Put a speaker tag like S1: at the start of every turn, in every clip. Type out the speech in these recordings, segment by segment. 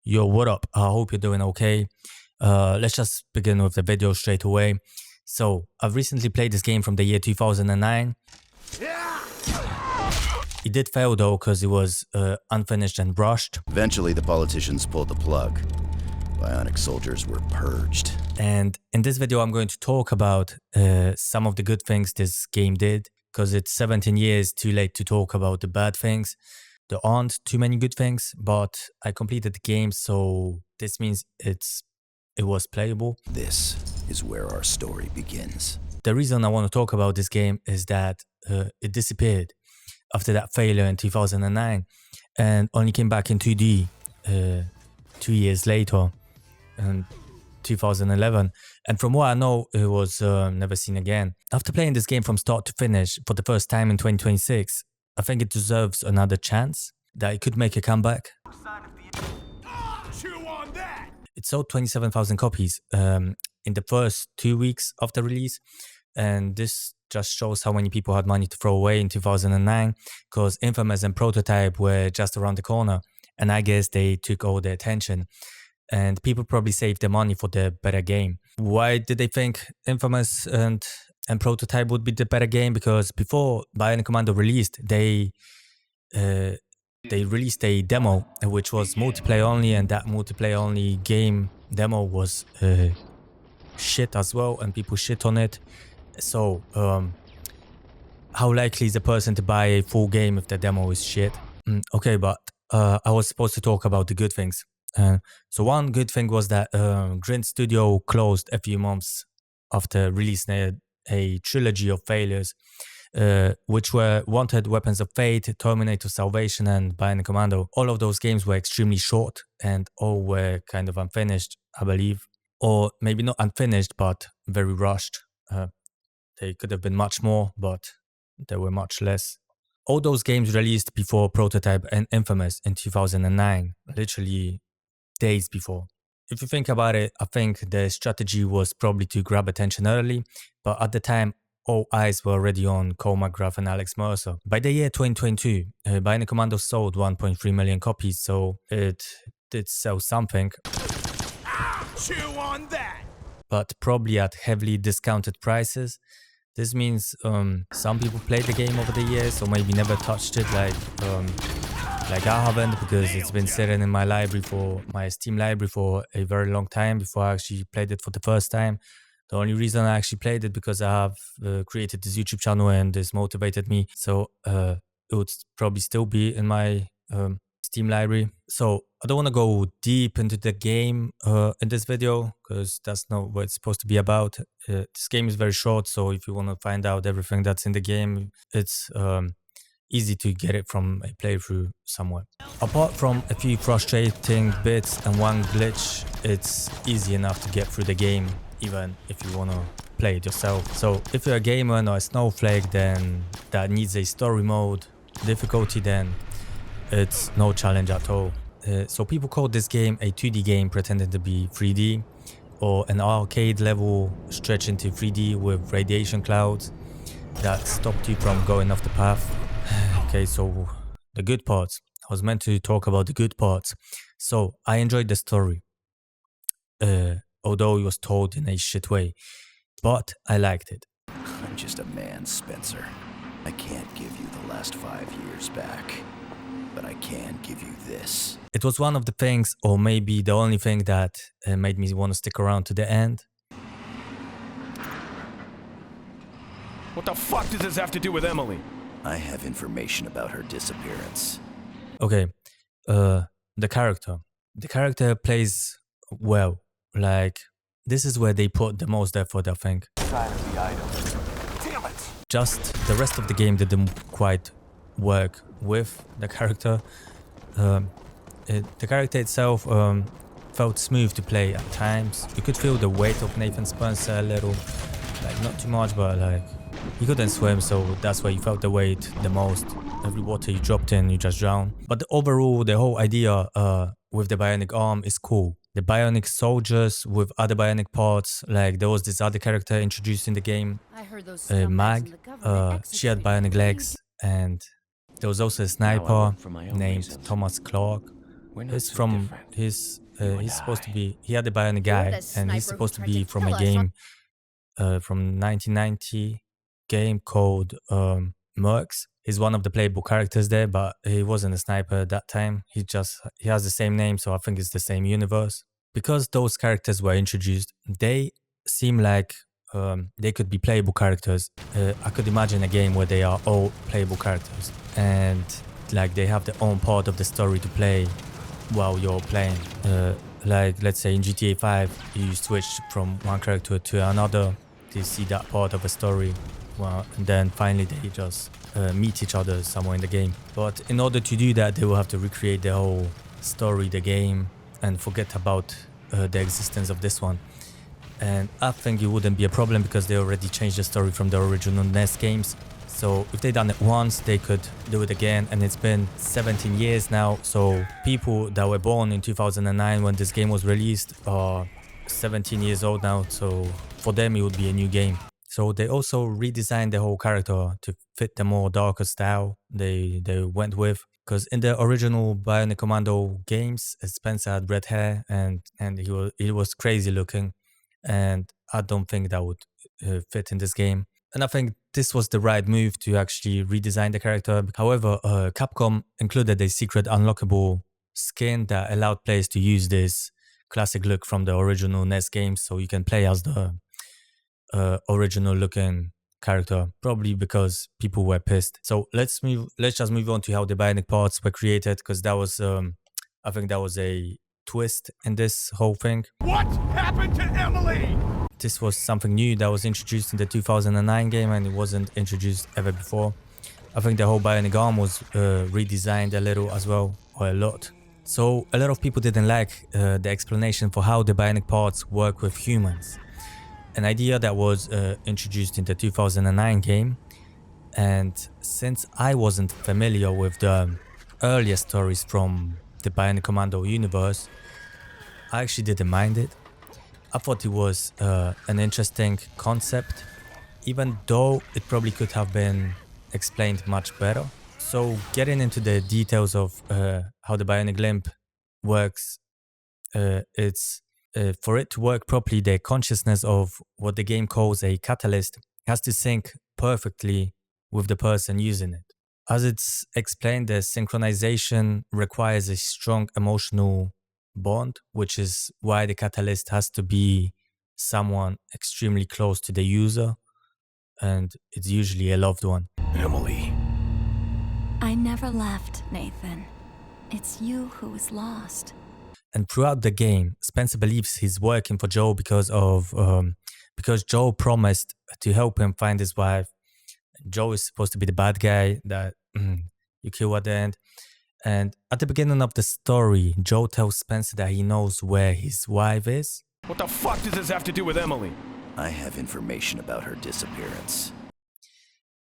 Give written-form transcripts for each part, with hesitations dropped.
S1: Yo, what up? I hope you're doing okay. Let's just begin with the video straight away. So, I've recently played this game from the year 2009. It did fail though, because it was unfinished and rushed.
S2: Eventually, the politicians pulled the plug. Bionic soldiers were purged.
S1: And in this video, I'm going to talk about some of the good things this game did, because it's 17 years too late to talk about the bad things. There aren't too many good things, but I completed the game, so this means it was playable.
S2: This is where our story begins.
S1: The reason I want to talk about this game is that it disappeared after that failure in 2009 and only came back in 2D 2 years later in 2011. And from what I know, it was never seen again. After playing this game from start to finish for the first time in 2026, I think it deserves another chance, that it could make a comeback. It sold 27,000 copies in the first 2 weeks of the release, and this just shows how many people had money to throw away in 2009, because Infamous and Prototype were just around the corner, and I guess they took all the attention, and people probably saved their money for the better game. Why did they think Infamous and Prototype would be the better game? Because before Bionic Commando released, they released a demo which was multiplayer only, and that multiplayer only game demo was shit as well, and people shit on it. So how likely is a person to buy a full game if the demo is shit? Okay, but I was supposed to talk about the good things. So one good thing was that Grind Studio closed a few months after releasing a trilogy of failures, which were Wanted, Weapons of Fate, Terminator Salvation, and Bionic Commando. All of those games were extremely short and all were kind of unfinished, I believe. Or maybe not unfinished, but very rushed. They could have been much more, but they were much less. All those games released before Prototype and Infamous in 2009, literally days before. If you think about it, I think the strategy was probably to grab attention early, but at the time, all eyes were already on Cole McGrath and Alex Mercer. By the year 2022, Bionic Commando sold 1.3 million copies, so it did sell something.
S3: Chew on that!
S1: But probably at heavily discounted prices. This means some people played the game over the years, or maybe never touched it like I haven't, because it's been sitting in my library, for my Steam library, for a very long time before I actually played it for the first time. The only reason I actually played it because I have created this YouTube channel and this motivated me. So it would probably still be in my Steam library. So I don't want to go deep into the game in this video, because that's not what it's supposed to be about. This game is very short, so if you want to find out everything that's in the game, it's easy to get it from a playthrough somewhere. Apart from a few frustrating bits and one glitch, it's easy enough to get through the game, even if you want to play it yourself. So if you're a gamer or a snowflake then that needs a story mode difficulty, then it's no challenge at all. So people call this game a 2D game pretending to be 3D, or an arcade level stretched into 3D with radiation clouds that stopped you from going off the path. Okay, so the good parts. I was meant to talk about the good parts. So I enjoyed the story, although it was told in a shit way, but I liked it.
S2: I'm just a man, Spencer. I can't give you the last 5 years back, but I can give you this.
S1: It was one of the things, or maybe the only thing, that made me want to stick around to the end.
S3: What the fuck does this have to do with Emily?
S2: I have information about her disappearance.
S1: Okay, the character. The character plays well. Like, this is where they put the most effort, I think.
S3: Side of the item. Damn it!
S1: Just the rest of the game didn't quite work with the character. The character itself felt smooth to play at times. You could feel the weight of Nathan Spencer a little. Like, not too much, but like, he couldn't swim, so that's why you felt the weight the most. Every water you dropped in, you just drown. But overall, the whole idea with the bionic arm is cool. The bionic soldiers with other bionic parts, like there was this other character introduced in the game, Mag. She had bionic legs, and there was also a sniper named Thomas Clark, He's from he's supposed to be, he had the Bionic guy, and he's supposed to be from a game from 1990 game called Mercs. He's one of the playable characters there, but he wasn't a sniper at that time. He has the same name, so I think it's the same universe. Because those characters were introduced, they seem like they could be playable characters. I could imagine a game where they are all playable characters, and like they have their own part of the story to play while you're playing. Like let's say in GTA 5, you switch from one character to another to see that part of a story. Well, and then finally they just meet each other somewhere in the game. But in order to do that, they will have to recreate the whole story, the game, and forget about the existence of this one. And I think it wouldn't be a problem because they already changed the story from the original NES games. So if they done it once, they could do it again. And it's been 17 years now. So people that were born in 2009 when this game was released are 17 years old now. So for them, it would be a new game. So they also redesigned the whole character to fit the more darker style they went with. Because in the original Bionic Commando games, Spencer had red hair and he was crazy looking. And I don't think that would fit in this game. And I think this was the right move to actually redesign the character. However, Capcom included a secret unlockable skin that allowed players to use this classic look from the original NES games, so you can play as the original looking character, probably because people were pissed. So let's just move on to how the Bionic parts were created, because that was I think that was a twist in this whole thing.
S3: What happened to Emily?
S1: This was something new that was introduced in the 2009 game, and it wasn't introduced ever before. I think the whole Bionic arm was redesigned a little as well, or a lot. So a lot of people didn't like the explanation for how the Bionic parts work with humans. An idea that was introduced in the 2009 game. And since I wasn't familiar with the earlier stories from the Bionic Commando universe, I actually didn't mind it. I thought it was an interesting concept, even though it probably could have been explained much better. So getting into the details of how the Bionic limb works, it's for it to work properly, the consciousness of what the game calls a catalyst has to sync perfectly with the person using it. As it's explained, the synchronization requires a strong emotional bond, which is why the catalyst has to be someone extremely close to the user, and it's usually a loved one.
S2: Emily.
S4: I never left, Nathan. It's you who is lost.
S1: And throughout the game, Spencer believes he's working for Joe because Joe promised to help him find his wife. Joe is supposed to be the bad guy that you kill at the end. And at the beginning of the story, Joe tells Spencer that he knows where his wife is.
S3: What the fuck does this have to do with Emily?
S2: I have information about her disappearance.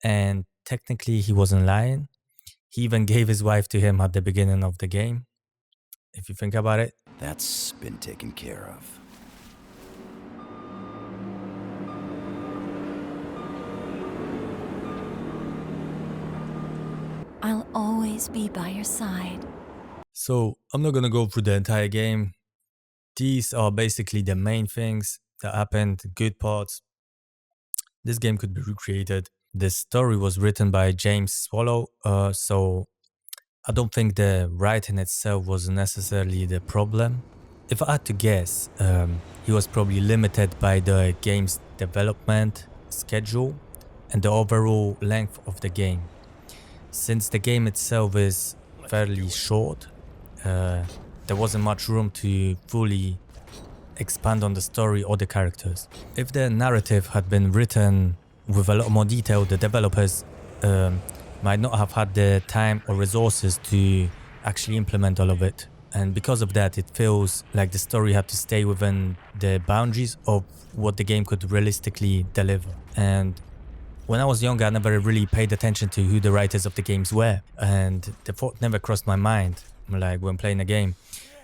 S1: And technically, he wasn't lying. He even gave his wife to him at the beginning of the game, if you think about it.
S2: That's been taken care of.
S4: I'll always be by your side.
S1: So I'm not gonna go through the entire game. These are basically the main things that happened, good parts. This game could be recreated. The story was written by James Swallow, so I don't think the writing itself was necessarily the problem. If I had to guess, he was probably limited by the game's development schedule and the overall length of the game. Since the game itself is fairly short, there wasn't much room to fully expand on the story or the characters. If the narrative had been written with a lot more detail, the developers might not have had the time or resources to actually implement all of it. And because of that, it feels like the story had to stay within the boundaries of what the game could realistically deliver. And when I was younger, I never really paid attention to who the writers of the games were. And the thought never crossed my mind, like when playing a game.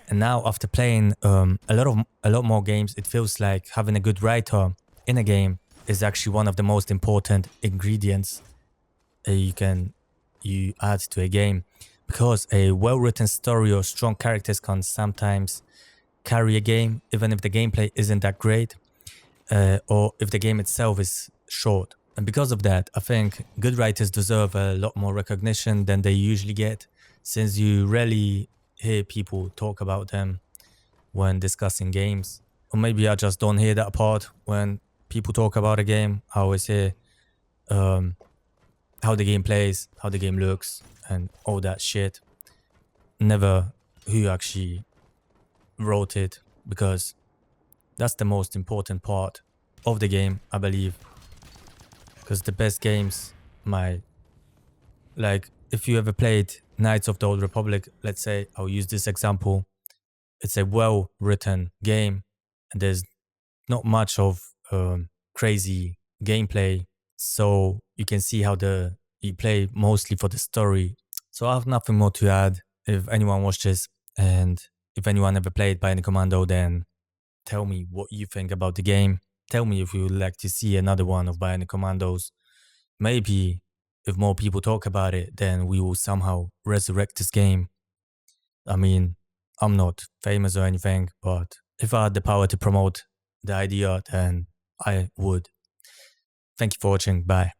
S1: And now after playing a lot more games, it feels like having a good writer in a game is actually one of the most important ingredients you add to a game, because a well-written story or strong characters can sometimes carry a game, even if the gameplay isn't that great, or if the game itself is short. And because of that, I think good writers deserve a lot more recognition than they usually get, since you rarely hear people talk about them when discussing games. Or maybe I just don't hear that part when people talk about a game. I always hear how the game plays, how the game looks, and all that shit. Never who actually wrote it, because that's the most important part of the game, I believe. Because the best games like if you ever played Knights of the Old Republic, let's say, I'll use this example. It's a well-written game, and there's not much of crazy gameplay, so you can see how you play mostly for the story. So I have nothing more to add. If anyone watches and if anyone ever played Bionic Commando, then tell me what you think about the game. Tell me if you would like to see another one of Bionic Commandos. Maybe if more people talk about it, then we will somehow resurrect this game. I mean, I'm not famous or anything, but if I had the power to promote the idea, then I would. Thank you for watching. Bye.